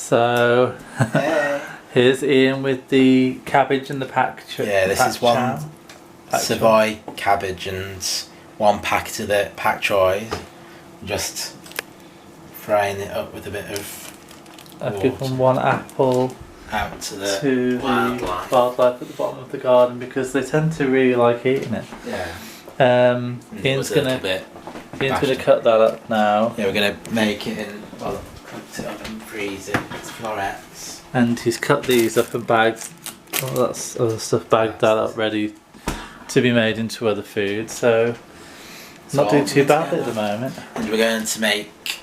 So Hey. here's Ian with the cabbage and the pack. Yeah, this is one Savoy cabbage and one packet of the pak choy. Just frying it up with a bit of I've water. given one apple Out to the to wildlife. the wildlife at the bottom of the garden because they tend to really like eating it. Yeah. Ian's gonna bashed. cut that up now. Yeah, we're gonna make it in. Well, cook it up and freeze it. It's florets. And he's cut these up and bagged all that other stuff, bagged that up ready to be made into other food. So not doing too badly at the moment. And we're going to make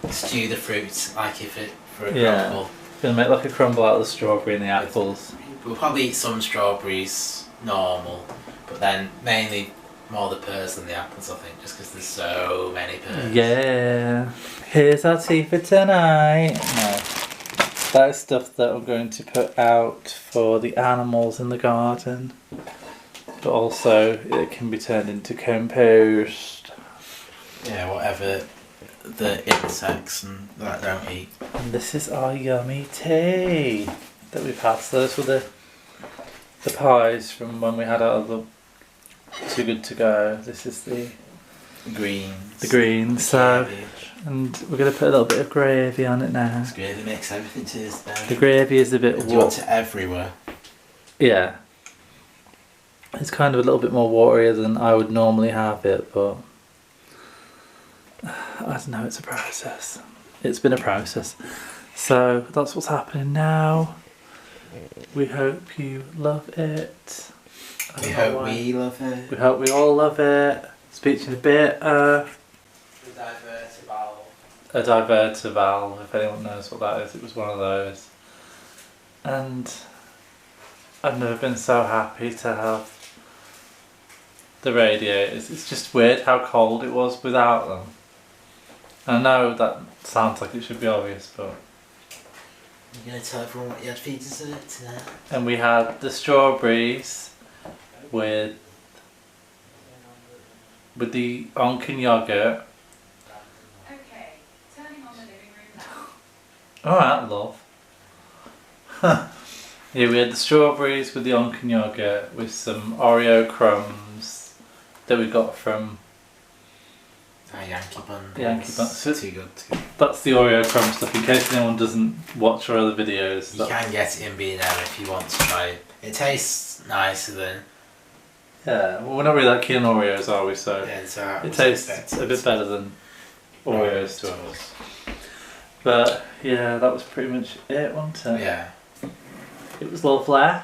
stew the fruits if it for a crumble. Gonna make like a crumble out of the strawberry and the apples. We'll probably eat some strawberries normal, but then mainly more the pears than the apples, I think, just because there's so many pears. Yeah. Here's our tea for tonight. No. That is stuff that I'm going to put out for the animals in the garden. But also it can be turned into compost. Yeah, whatever the insects and that don't eat. And this is our yummy tea that we've had. So those were the pies from when we had our other Too Good To Go. This is the greens. The greens. So, and we're going to put a little bit of gravy on it now. This gravy makes everything taste better. The gravy is a bit water. You want it everywhere. Yeah. It's kind of a little bit more waterier than I would normally have it, but I don't know, it's a process. It's been a process. So that's what's happening now. We hope you love it. We hope we love it. We hope we all love it. Speak to you in a bit. A divertival, if anyone knows what that is. It was one of those. And I've never been so happy to have the radiators. It's just weird how cold it was without them. I know that sounds like it should be obvious, but... You're going to tell everyone what you had for your dessert tonight? And we had the strawberries with the Onken yogurt. Okay, turning on the living room now. Alright, love. Yeah, we had the strawberries with the Onken yogurt with some Oreo crumbs that we got from Yankee Bun. Yankee Bun. So Too Good To Go. that's the Oreo crumb stuff in case anyone doesn't watch our other videos. You can get it in B&M if you want to try it. It tastes nicer than... Yeah, well, we're not really that keen on Oreos, are we? So yeah, it tastes a bit better than Oreos to us. But yeah, that was pretty much it, wasn't it? Yeah. It was lovely.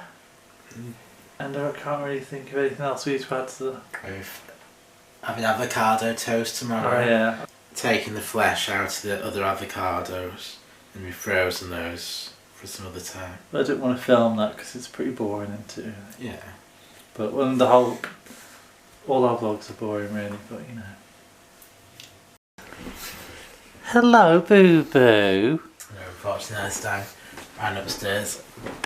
And I can't really think of anything else we need to add to the... Having avocado toast tomorrow. Oh yeah. Taking the flesh out of the other avocados and we've frozen those for some other time. I don't want to film that because it's pretty boring, isn't it? Yeah. But when all our vlogs are boring really, but you know. Hello, Boo Boo. Unfortunately, this time ran upstairs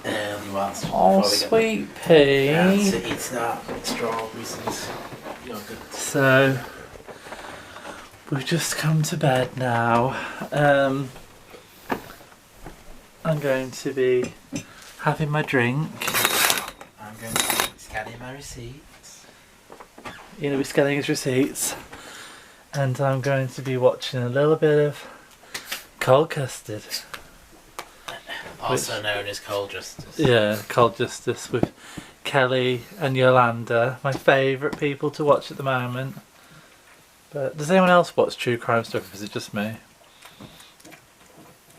early whilst Oh, before sweet pea. to eat that strawberries and yogurt. So we've just come to bed now. I'm going to be having my drink. I'm going to be scanning my receipts. You're going to be scanning his receipts. And I'm going to be watching a little bit of Cold Custard. Also known as Cold Justice. Yeah, Cold Justice with Kelly and Yolanda, my favourite people to watch at the moment. But does anyone else watch true crime stuff, or is it just me?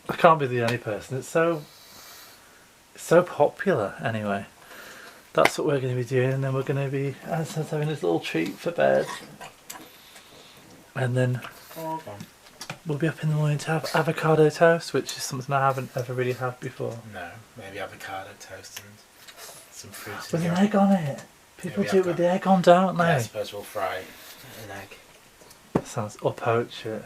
I can't be the only person. It's so popular anyway. That's what we're going to be doing, and then we're going to be having this little treat for bed. And then we'll be up in the morning to have avocado toast, which is something I haven't ever really had before. No, maybe avocado toast and some fruit. With an egg on it. People do it with the egg on, don't they? Yeah, I suppose we'll fry an egg. Sounds, or poach it.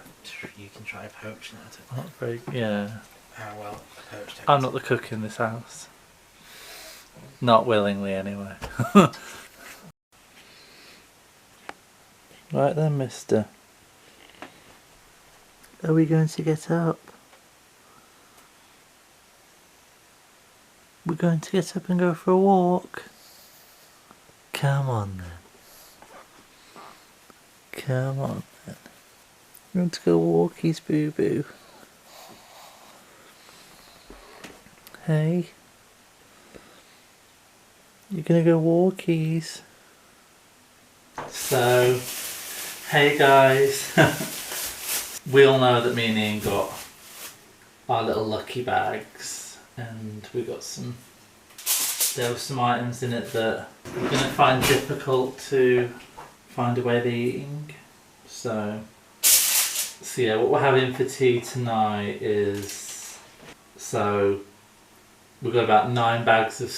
You can try poaching it. Not very, yeah. How well poached egg. I'm not the cook in this house. Not willingly, anyway. Right then, mister. Are we going to get up? We're going to get up and go for a walk. Come on then. Come on then. You want to go walkies, boo boo? Hey? You're gonna go walkies? So, hey guys. We all know that me and Ian got our little lucky bags, and we got there were some items in it that we're gonna find difficult to find a way of eating. So yeah, what we're having for tea tonight is, so we've got about 9 bags of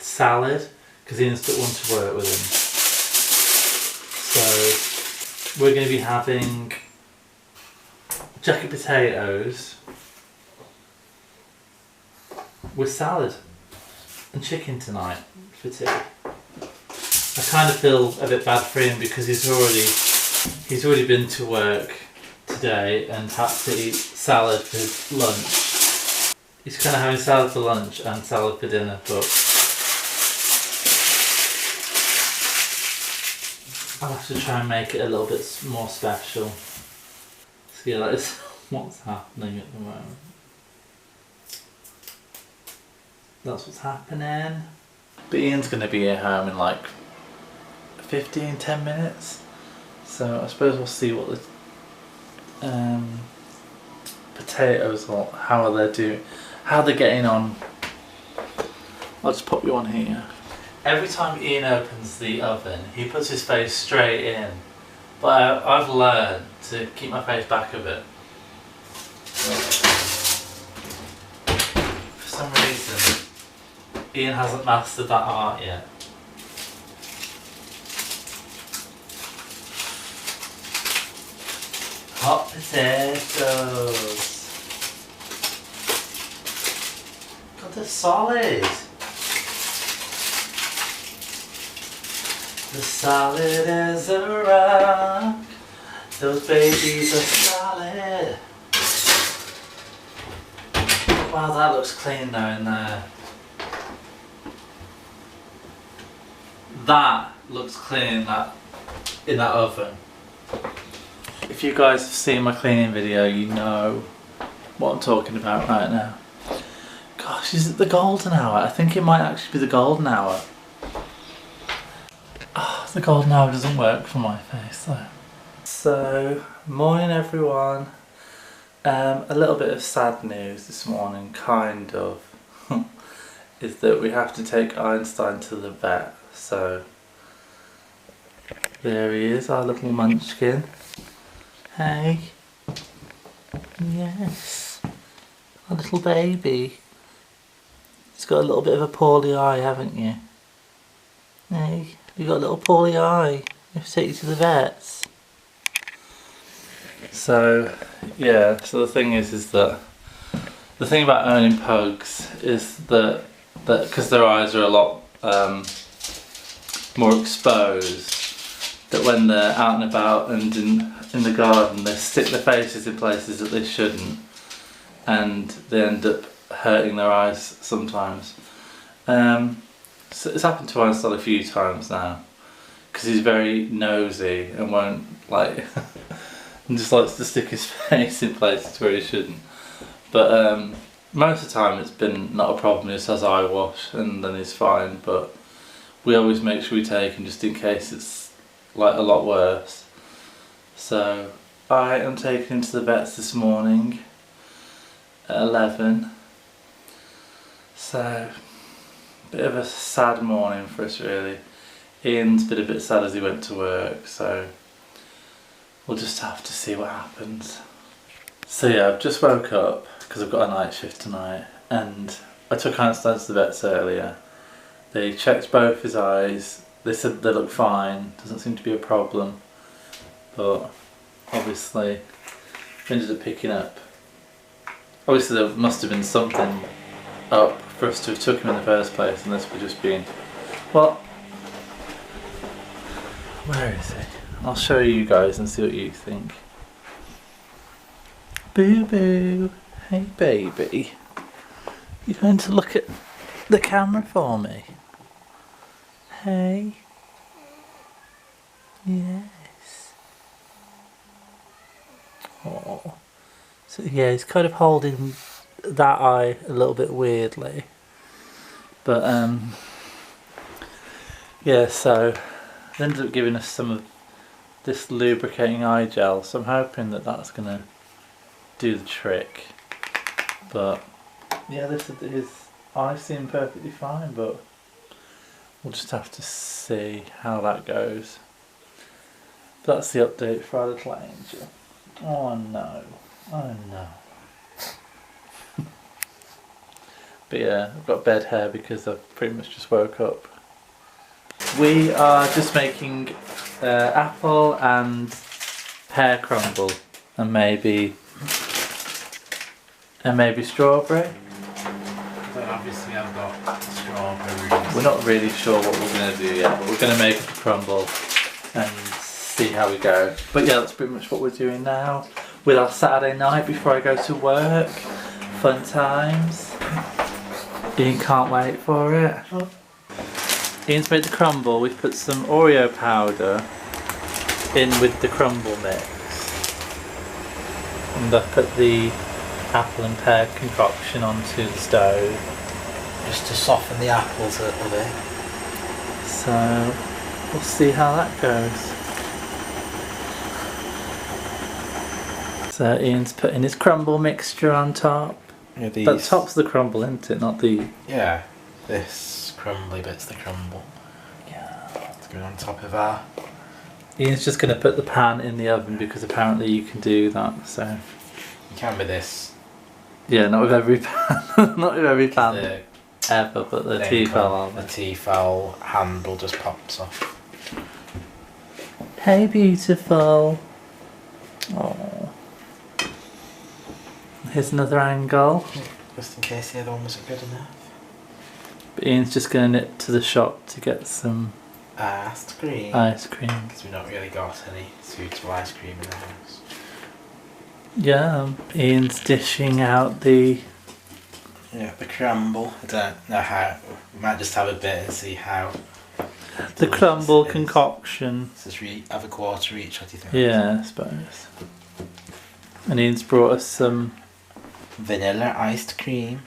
salad, because Ian's took one to work with him. So we're going to be having jacket potatoes with salad and chicken tonight for tea. I kind of feel a bit bad for him because he's already been to work today and had to eat salad for his lunch. He's kind of having salad for lunch and salad for dinner, but I'll have to try and make it a little bit more special. So yeah, that is what's happening at the moment. That's what's happening. But Ian's going to be at home in like 10 minutes. So I suppose we'll see what the potatoes are, how they're getting on. I'll just pop you on here. Every time Ian opens the oven, he puts his face straight in, but I've learned to keep my face back a bit. For some reason, Ian hasn't mastered that art yet. Hot potatoes. God, they're solid. The solid as a rock. Those babies are solid. Wow, that looks clean though in there. That looks clean in that oven. If you guys have seen my cleaning video, you know what I'm talking about right now. Gosh, is it the golden hour? I think it might actually be the golden hour. Oh, the golden hour doesn't work for my face though. So, morning everyone. A little bit of sad news this morning, kind of, is that we have to take Einstein to the vet. So, there he is, our little munchkin. Hey. Yes. Our little baby. He's got a little bit of a poorly eye, haven't you? Hey, you got a little poorly eye. We have to take you to the vets. So, yeah, so the thing is that the thing about owning pugs is that because their eyes are a lot more exposed, that when they're out and about and in the garden, they stick their faces in places that they shouldn't, and they end up hurting their eyes sometimes. So it's happened to Einstein a few times now, because he's very nosy and won't and just likes to stick his face in places where he shouldn't. But most of the time it's been not a problem. He just has eye wash and then he's fine, but we always make sure we take him just in case it's like a lot worse. So I am taking him to the vets this morning at 11. So bit of a sad morning for us really. Ian's been a bit sad as he went to work, so we'll just have to see what happens. So yeah, I've just woke up because I've got a night shift tonight, and I took Einstein to the vets earlier. They checked both his eyes. They said they look fine, doesn't seem to be a problem, but obviously we ended up picking up. Obviously there must have been something up for us to have took him in the first place, and this would just been, well, where is he? I'll show you guys and see what you think. Boo boo, hey baby. You're going to look at the camera for me? Hey? Yes. Oh. So yeah, he's kind of holding that eye a little bit weirdly. But yeah, so it ended up giving us some of this lubricating eye gel, so I'm hoping that that's gonna do the trick. But yeah, his eyes seem perfectly fine, but we'll just have to see how that goes. That's the update for our little angel. Oh no, oh no. But yeah, I've got bed hair because I've pretty much just woke up. We are just making apple and pear crumble, and maybe strawberry. But obviously I've got strawberries. We're not really sure what we're going to do yet, but we're going to make a crumble and see how we go. But yeah, that's pretty much what we're doing now with our Saturday night before I go to work. Fun times. Ian can't wait for it. Ian's made the crumble. We've put some Oreo powder in with the crumble mix, and I've put the apple and pear concoction onto the stove Just to soften the apples a little bit. so we'll see how that goes. So Ian's putting his crumble mixture on top. Yeah, That top's the crumble, isn't it? Not the... Yeah, this crumbly bit's the crumble. Yeah. It's going on top of our... Ian's just going to put the pan in the oven because apparently you can do that, so... You can with this. Yeah, not with every pan. Not with every pan The ever, but the thing Tefal the oven. Tefal handle just pops off. Hey, beautiful. Oh. Here's another angle. Just in case the other one wasn't good enough. But Ian's just going to nip to the shop to get some Ice cream. ice cream. Because we've not really got any suitable ice cream in the house. Yeah, Ian's dishing out the... Yeah, the crumble. I don't know how. We might just have a bit and see how. The crumble delicious it is. concoction. So should we have a quarter each? What do you think? Yeah, I suppose. And Ian's brought us some... Vanilla iced cream.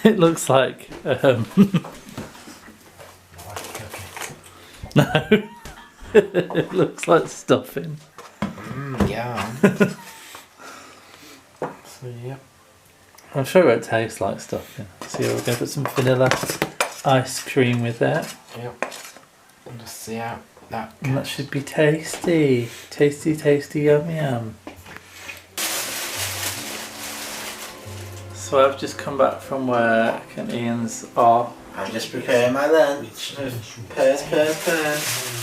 It looks like... Like a cookie. No. It looks like stuffing. Yeah. So yeah. I'm sure it won't taste like stuffing. So yeah, we're going to put some vanilla ice cream with that. Yep. And just see how that goes. And that should be tasty. Tasty, tasty, yum yum. So I've just come back from work and Ian's off. I'm just preparing my lunch. Purrs.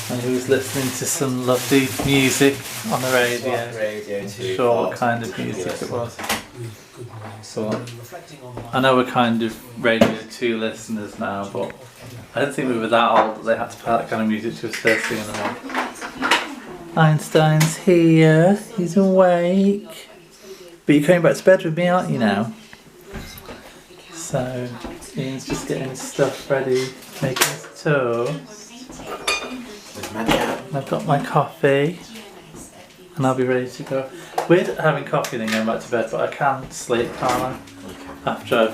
And he was listening to some lovely music on the radio. Radio I'm too. sure what kind of music it was. So I know we're kind of Radio 2 listeners now, but I didn't think we were that old that they had to play that kind of music to us first thing in the morning. Einstein's here, he's awake. But you're coming back to bed with me, aren't you now? So Ian's just getting his stuff ready, making his toast. With my jam. I've got my coffee and I'll be ready to go. Weird having coffee and then going back to bed, but I can sleep, can't I? After I've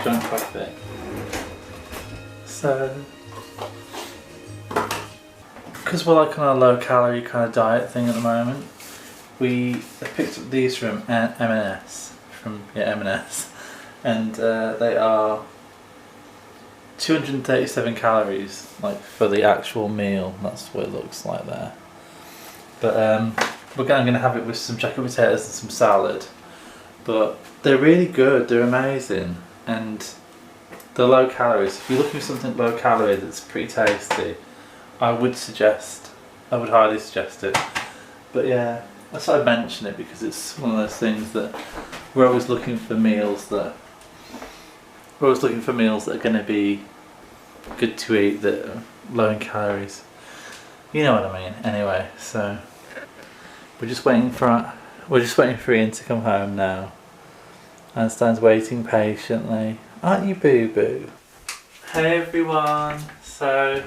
drunk coffee. So, because we're like on a low calorie kind of diet thing at the moment, we picked up these from M&S, M&S, and they are 237 calories, like for the actual meal. That's what it looks like there. But I'm going to have it with some jacket potatoes and some salad. But they're really good. They're amazing, and they're low calories. If you're looking for something low calorie that's pretty tasty, I would highly suggest it. But yeah, I sort of mention it because it's one of those things that we're always looking for meals that are going to be good to eat, that are low in calories. You know what I mean. Anyway, so we're just waiting for Ian to come home now, And Stan's waiting patiently. Aren't you, Boo Boo? Hey everyone. So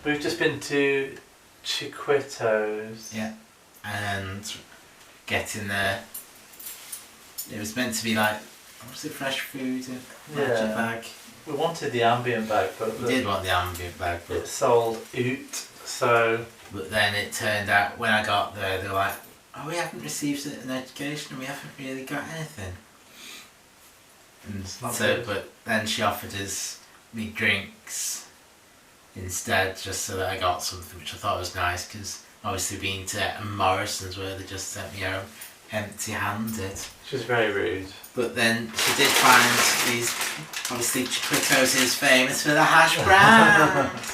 we've just been to Chiquito's. Yeah. And getting there. It was meant to be like, was it fresh food? Magic bag. We wanted the ambient bag, but We did want the ambient bag, but it sold out. So. But then it turned out when I got there, they were like, "Oh, we haven't received an education, and we haven't really got anything." And Not so, good. but then she offered us me drinks instead, just so that I got something, which I thought was nice, because obviously being to Morrison's where they just sent me home empty-handed. She was very rude. But then she did find these, obviously Chiquito's is famous for the hash browns.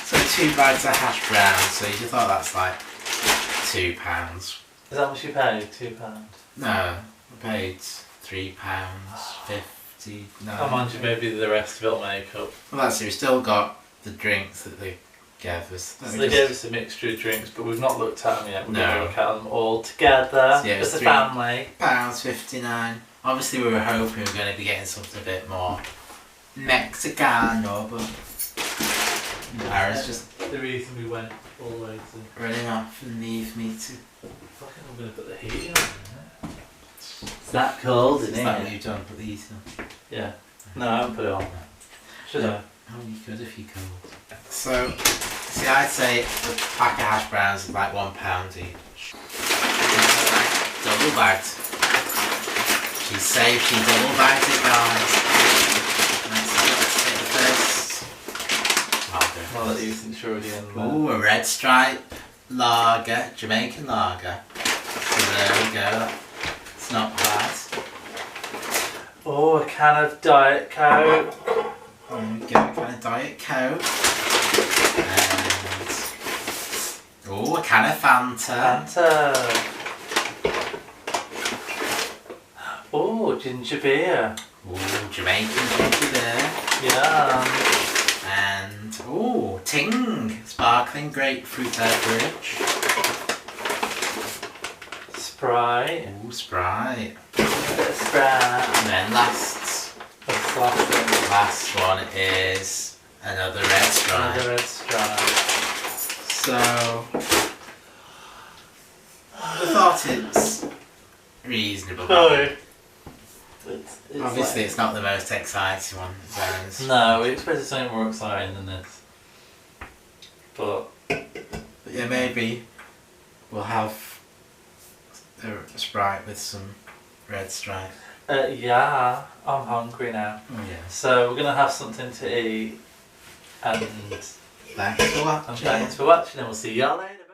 So 2 bags of hash browns, so you just thought that's like £2. Is that what you paid? £2? No, I paid £3.50. No. I mind you, maybe the rest of it'll make up. Well, that's it. We still got the drinks that they gave us. So they gave us a mixture of drinks, but we've not looked at them yet. We're going No. to look at them all together So yeah, it was as a £3. family. £59. Obviously, we were hoping we were going to be getting something a bit more Mexicano, but Paris just The reason we went all the way to. running off and leave me to. Fucking, I'm going to put the heating on. It's that cold, Is isn't that it? what you've done? Put these on? Yeah. No, I haven't put it on. Should I? Oh, you could if you could. So, see, I'd say the pack of hash browns is like £1 each. Double bagged. She's safe, she double bagged it, guys. Let's take the first. Well, that isn't already in there. Ooh, a red stripe lager, Jamaican lager. So there we go. It's not bad. Oh, a can of Diet Coke. There we go, a can of Diet Coke. And oh, a can of Fanta. Fanta. Oh, ginger beer. Ooh, Jamaican ginger there. Yeah. And ooh, Ting, sparkling grapefruit beverage. Sprite. Ooh, Sprite. Sprite. And then last one is another red Sprite. Another red Sprite. So I thought it's reasonable. It's Obviously, like, it's not the most exciting one. Zones. no, we expected something more exciting than this. But But yeah, maybe we'll have a Sprite with some red stripe. yeah, I'm hungry now. Oh yeah. So we're gonna have something to eat, and Thanks for watching. thanks for watching, and we'll see y'all later.